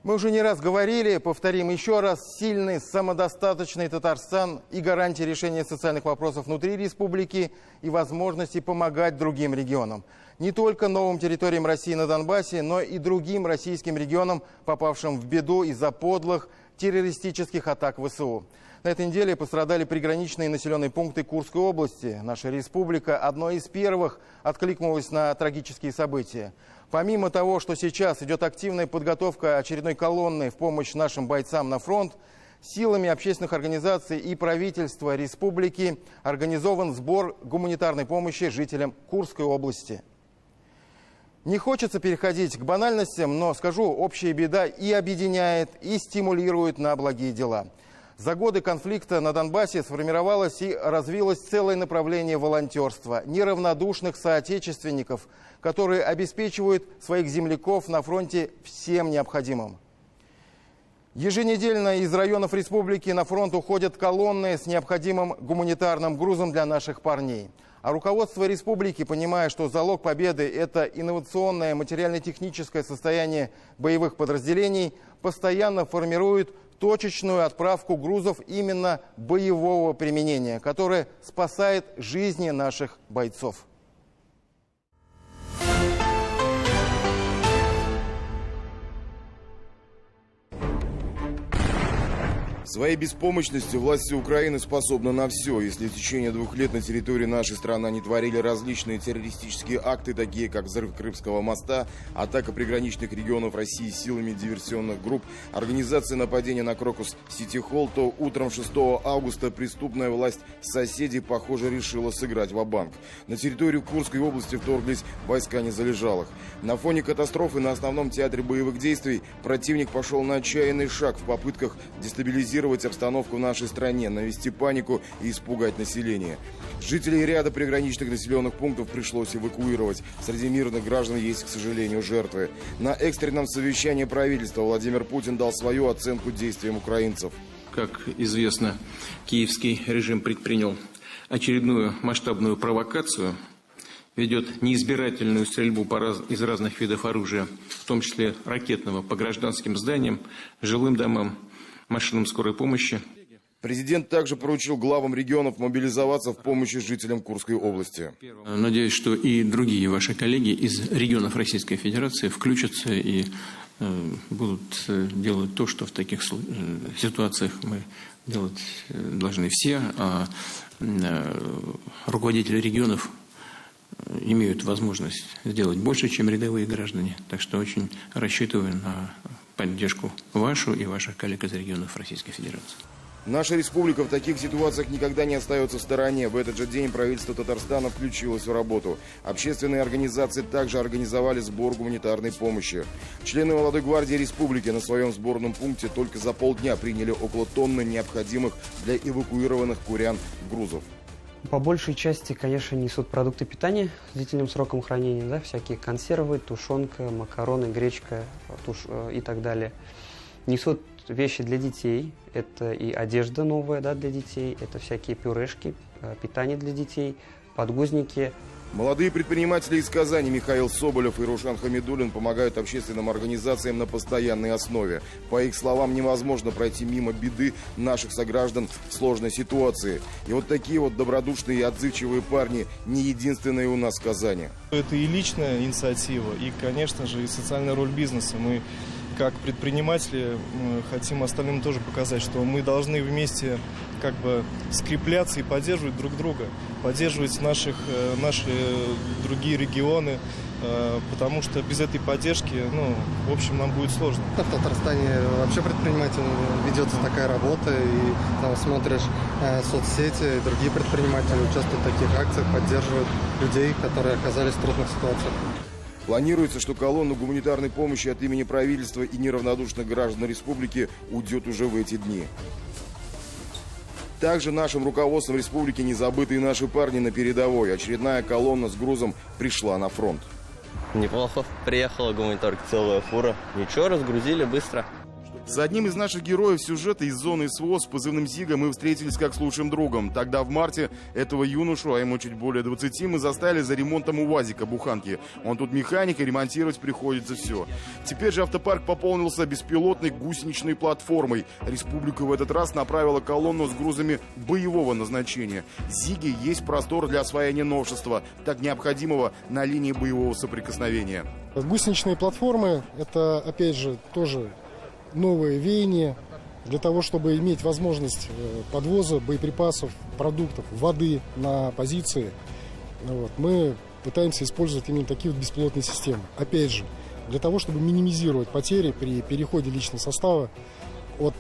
Мы уже не раз говорили, повторим еще раз, сильный, самодостаточный Татарстан и гарантия решения социальных вопросов внутри республики и возможности помогать другим регионам. Не только новым территориям России на Донбассе, но и другим российским регионам, попавшим в беду из-за подлых террористических атак ВСУ. На этой неделе пострадали приграничные населенные пункты Курской области. Наша республика одной из первых откликнулась на трагические события. Помимо того, что сейчас идет активная подготовка очередной колонны в помощь нашим бойцам на фронт, силами общественных организаций и правительства республики организован сбор гуманитарной помощи жителям Курской области. Не хочется переходить к банальностям, но скажу, общая беда и объединяет, и стимулирует на благие дела. За годы конфликта на Донбассе сформировалось и развилось целое направление волонтерства, неравнодушных соотечественников, которые обеспечивают своих земляков на фронте всем необходимым. Еженедельно из районов республики на фронт уходят колонны с необходимым гуманитарным грузом для наших парней. А руководство республики, понимая, что залог победы – это инновационное материально-техническое состояние боевых подразделений, постоянно формирует точечную отправку грузов именно боевого применения, которая спасает жизни наших бойцов. Своей беспомощностью власти Украины способны на все. Если в течение 2 лет на территории нашей страны они творили различные террористические акты, такие как взрыв Крымского моста, атака приграничных регионов России силами диверсионных групп, организация нападения на Крокус-Сити-Холл, то утром 6 августа преступная власть соседей, похоже, решила сыграть ва-банк. На территорию Курской области вторглись войска незалежалых. На фоне катастрофы на основном театре боевых действий противник пошел на отчаянный шаг в попытках дестабилизировать обстановку в нашей стране, навести панику и испугать население. Жителей ряда приграничных населенных пунктов пришлось эвакуировать. Среди мирных граждан есть, к сожалению, жертвы. На экстренном совещании правительства Владимир Путин дал свою оценку действиям украинцев. Как известно, киевский режим предпринял очередную масштабную провокацию, ведет неизбирательную стрельбу из разных видов оружия, в том числе ракетного, по гражданским зданиям, жилым домам, машинам скорой помощи. Президент также поручил главам регионов мобилизоваться в помощи жителям Курской области. Надеюсь, что и другие ваши коллеги из регионов Российской Федерации включатся и будут делать то, что в таких ситуациях мы делать должны все, а руководители регионов имеют возможность сделать больше, чем рядовые граждане. Так что очень рассчитываю на поддержку вашу и ваших коллег из регионов Российской Федерации. Наша республика в таких ситуациях никогда не остается в стороне. В этот же день правительство Татарстана включилось в работу. Общественные организации также организовали сбор гуманитарной помощи. Члены Молодой гвардии республики на своем сборном пункте только за полдня приняли около тонны необходимых для эвакуированных курян грузов. По большей части, конечно, несут продукты питания с длительным сроком хранения, да, всякие консервы, тушенка, макароны, гречка и так далее. Несут вещи для детей, это и одежда новая, да, для детей, это всякие пюрешки, питание для детей, подгузники. Молодые предприниматели из Казани Михаил Соболев и Рушан Хамидуллин помогают общественным организациям на постоянной основе. По их словам, невозможно пройти мимо беды наших сограждан в сложной ситуации. И вот такие вот добродушные и отзывчивые парни не единственные у нас в Казани. Это и личная инициатива, и, конечно же, и социальная роль бизнеса. Мы, как предприниматели, хотим остальным тоже показать, что мы должны вместе как бы скрепляться и поддерживать друг друга, поддерживать наши другие регионы, потому что без этой поддержки, в общем, нам будет сложно. В Татарстане вообще предприниматель ведется такая работа, и там смотришь соцсети, и другие предприниматели участвуют в таких акциях, поддерживают людей, которые оказались в трудных ситуациях. Планируется, что колонна гуманитарной помощи от имени правительства и неравнодушных граждан республики уйдет уже в эти дни. Также нашим руководством республики не забыты и наши парни на передовой. Очередная колонна с грузом пришла на фронт. Неплохо. Приехала гуманитарка, целая фура. Ничего, разгрузили быстро. С одним из наших героев сюжета из зоны СВО с позывным «Зига» мы встретились как с лучшим другом. Тогда в марте этого юношу, а ему чуть более 20, мы застали за ремонтом УАЗика буханки. Он тут механик, и ремонтировать приходится все. Теперь же автопарк пополнился беспилотной гусеничной платформой. Республика в этот раз направила колонну с грузами боевого назначения. «Зиге» есть простор для освоения новшества, так необходимого на линии боевого соприкосновения. Гусеничные платформы – это, опять же, тоже новое веяние для того, чтобы иметь возможность подвоза боеприпасов, продуктов, воды на позиции. Мы пытаемся использовать именно такие вот беспилотные системы. Опять же, для того, чтобы минимизировать потери при переходе личного состава от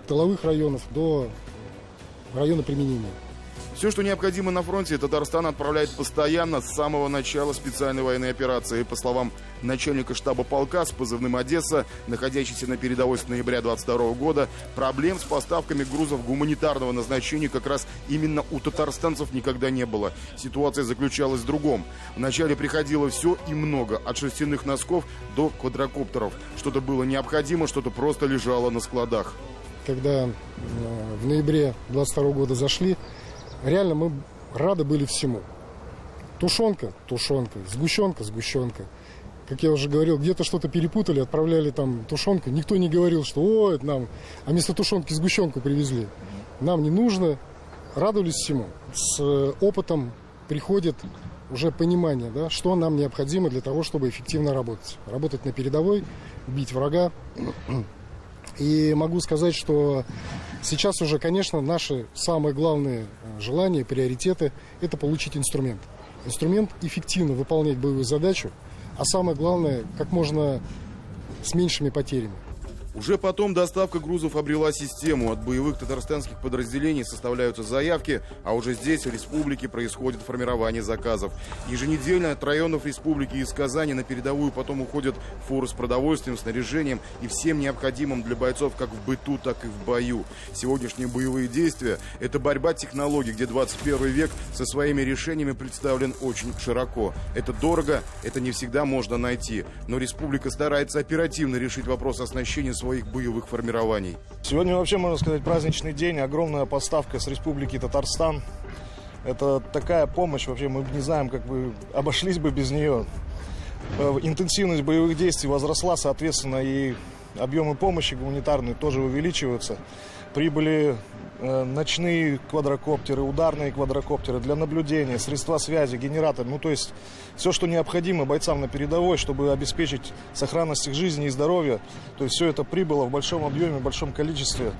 тыловых районов до района применения. Все, что необходимо на фронте, Татарстан отправляет постоянно с самого начала специальной военной операции. По словам начальника штаба полка с позывным «Одесса», находящийся на передовой с ноября 2022 года, проблем с поставками грузов гуманитарного назначения как раз именно у татарстанцев никогда не было. Ситуация заключалась в другом. Вначале приходило все и много, от шерстяных носков до квадрокоптеров. Что-то было необходимо, что-то просто лежало на складах. Когда в ноябре 2022 года зашли, реально мы рады были всему. Тушенка, сгущенка. Как я уже говорил, где-то что-то перепутали, отправляли там тушенку. Никто не говорил, что это нам, а вместо тушенки сгущенку привезли. Нам не нужно, радовались всему. С опытом приходит уже понимание, да, что нам необходимо для того, чтобы эффективно работать. Работать на передовой, бить врага. И могу сказать, что сейчас уже, конечно, наши самые главные желания, приоритеты – это получить инструмент. Инструмент эффективно выполнять боевую задачу, а самое главное, как можно с меньшими потерями. Уже потом доставка грузов обрела систему. От боевых татарстанских подразделений составляются заявки, а уже здесь, в республике, происходит формирование заказов. Еженедельно от районов республики из Казани на передовую потом уходят фуры с продовольствием, снаряжением и всем необходимым для бойцов как в быту, так и в бою. Сегодняшние боевые действия – это борьба технологий, где 21 век со своими решениями представлен очень широко. Это дорого, это не всегда можно найти. Но республика старается оперативно решить вопрос оснащения своих боевых формирований. Сегодня вообще, можно сказать, праздничный день, огромная поставка с Республики Татарстан. Это такая помощь, вообще мы не знаем, как бы обошлись бы без нее. Интенсивность боевых действий возросла, соответственно, и объемы помощи гуманитарной тоже увеличиваются. Прибыли ночные квадрокоптеры, ударные квадрокоптеры для наблюдения, средства связи, генераторы. То есть все, что необходимо бойцам на передовой, чтобы обеспечить сохранность их жизни и здоровья. То есть все это прибыло в большом объеме, в большом количестве.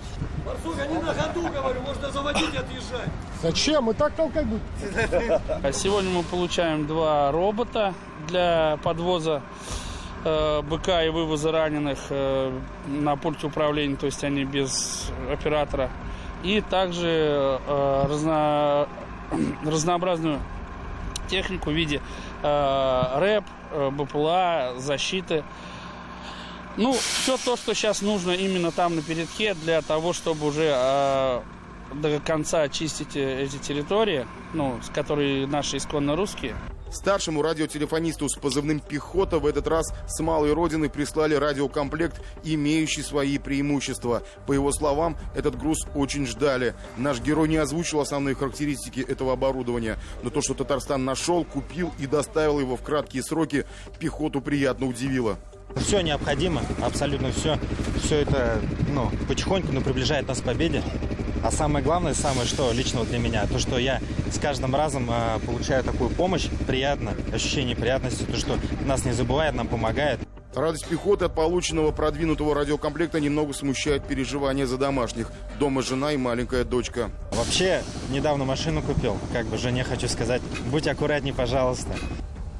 Барсука, не на ходу, говорю, можно заводить и отъезжать. Зачем? Мы так толкать будем. Сегодня мы получаем 2 робота для подвоза БК и вывоза раненых на пульте управления, то есть они без оператора. И также разнообразную технику в виде РЭП, БПЛА, защиты. Все то, что сейчас нужно именно там на передке для того, чтобы уже до конца очистить эти территории, с которыми наши исконно русские. Старшему радиотелефонисту с позывным «Пехота» в этот раз с малой родины прислали радиокомплект, имеющий свои преимущества. По его словам, этот груз очень ждали. Наш герой не озвучил основные характеристики этого оборудования, но то, что Татарстан нашел, купил и доставил его в краткие сроки, пехоту приятно удивило. Все необходимо, абсолютно все. Все это потихоньку, но приближает нас к победе. А самое главное, что лично для меня, то, что я с каждым разом получаю такую помощь, приятно, ощущение приятности, то, что нас не забывает, нам помогает. Радость пехоты от полученного продвинутого радиокомплекта немного смущает переживания за домашних. Дома жена и маленькая дочка. Вообще, недавно машину купил, жене хочу сказать, будь аккуратней, пожалуйста.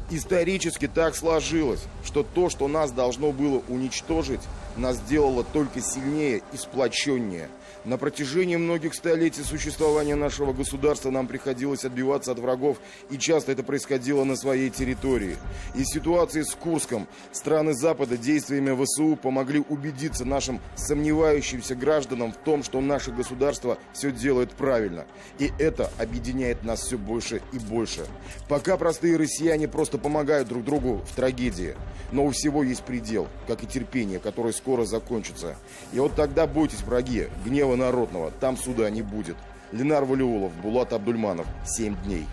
Исторически так сложилось, что то, что нас должно было уничтожить, нас сделало только сильнее и сплоченнее. На протяжении многих столетий существования нашего государства нам приходилось отбиваться от врагов, и часто это происходило на своей территории. Из ситуации с Курском страны Запада действиями ВСУ помогли убедиться нашим сомневающимся гражданам в том, что наше государство все делает правильно. И это объединяет нас все больше и больше. Пока простые россияне просто что помогают друг другу в трагедии. Но у всего есть предел, как и терпение, которое скоро закончится. И вот тогда бойтесь, враги, гнева народного, там суда не будет. Ленар Валиулов, Булат Абдульманов. 7 дней.